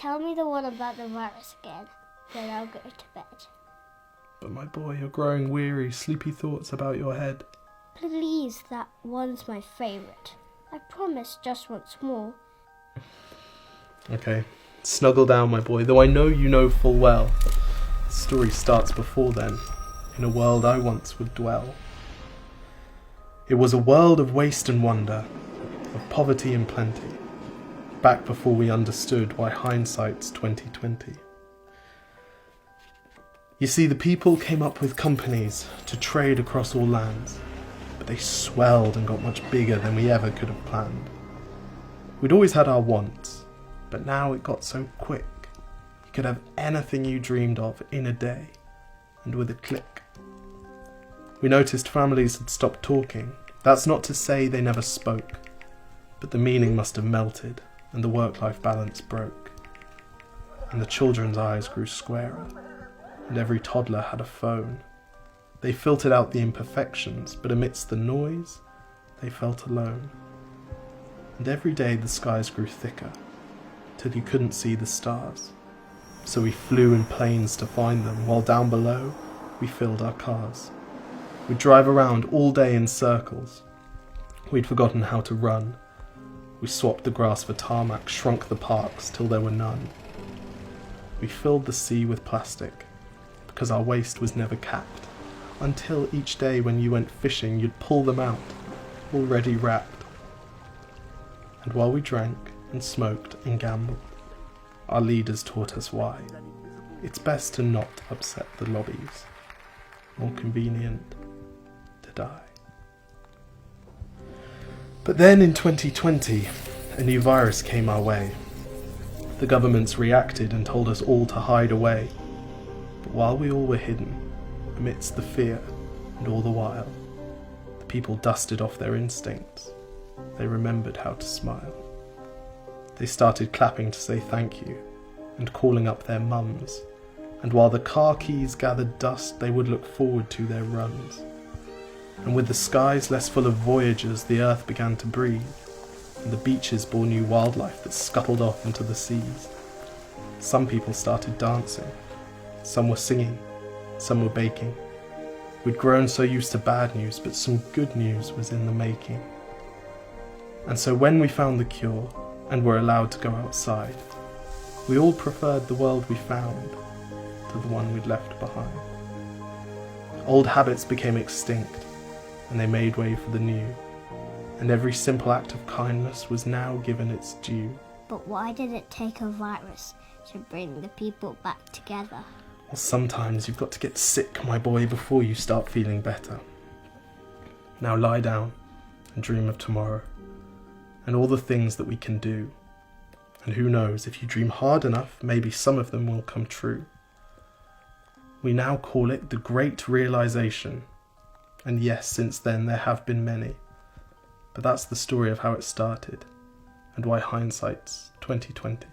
Tell me the one about the virus again, then I'll go to bed. But my boy, you're growing weary, sleepy thoughts about your head. Please, that one's my favourite. I promise just once more. Okay, snuggle down, my boy, though I know you know full well. The story starts before then, in a world I once would dwell. It was a world of waste and wonder, of poverty and plenty, back before we understood why hindsight's 2020. You see, the people came up with companies to trade across all lands, but they swelled and got much bigger than we ever could have planned. We'd always had our wants, but now it got so quick. You could have anything you dreamed of in a day, and with a click. We noticed families had stopped talking. That's not to say they never spoke, but the meaning must have melted, and the work-life balance broke. And the children's eyes grew squarer, and every toddler had a phone. They filtered out the imperfections, but amidst the noise, they felt alone. And every day the skies grew thicker, till you couldn't see the stars. So we flew in planes to find them, while down below, we filled our cars. We'd drive around all day in circles. We'd forgotten how to run. We swapped the grass for tarmac, shrunk the parks till there were none. We filled the sea with plastic, because our waste was never capped, until each day when you went fishing you'd pull them out, already wrapped. And while we drank and smoked and gambled, our leaders taught us why. It's best to not upset the lobbies. More convenient to die. But then in 2020, a new virus came our way. The governments reacted and told us all to hide away. But while we all were hidden, amidst the fear and all the while, the people dusted off their instincts. They remembered how to smile. They started clapping to say thank you and calling up their mums. And while the car keys gathered dust, they would look forward to their runs. And with the skies less full of voyagers, the earth began to breathe, and the beaches bore new wildlife that scuttled off into the seas. Some people started dancing, some were singing, some were baking. We'd grown so used to bad news, but some good news was in the making. And so when we found the cure, and were allowed to go outside, we all preferred the world we found to the one we'd left behind. Old habits became extinct, and they made way for the new, and every simple act of kindness was now given its due. But why did it take a virus to bring the people back together? Well, sometimes you've got to get sick, my boy, before you start feeling better. Now lie down and dream of tomorrow, and all the things that we can do. And who knows, if you dream hard enough, maybe some of them will come true. We now call it the Great Realization. And yes, since then there have been many. But that's the story of how it started, and why hindsight's 2020.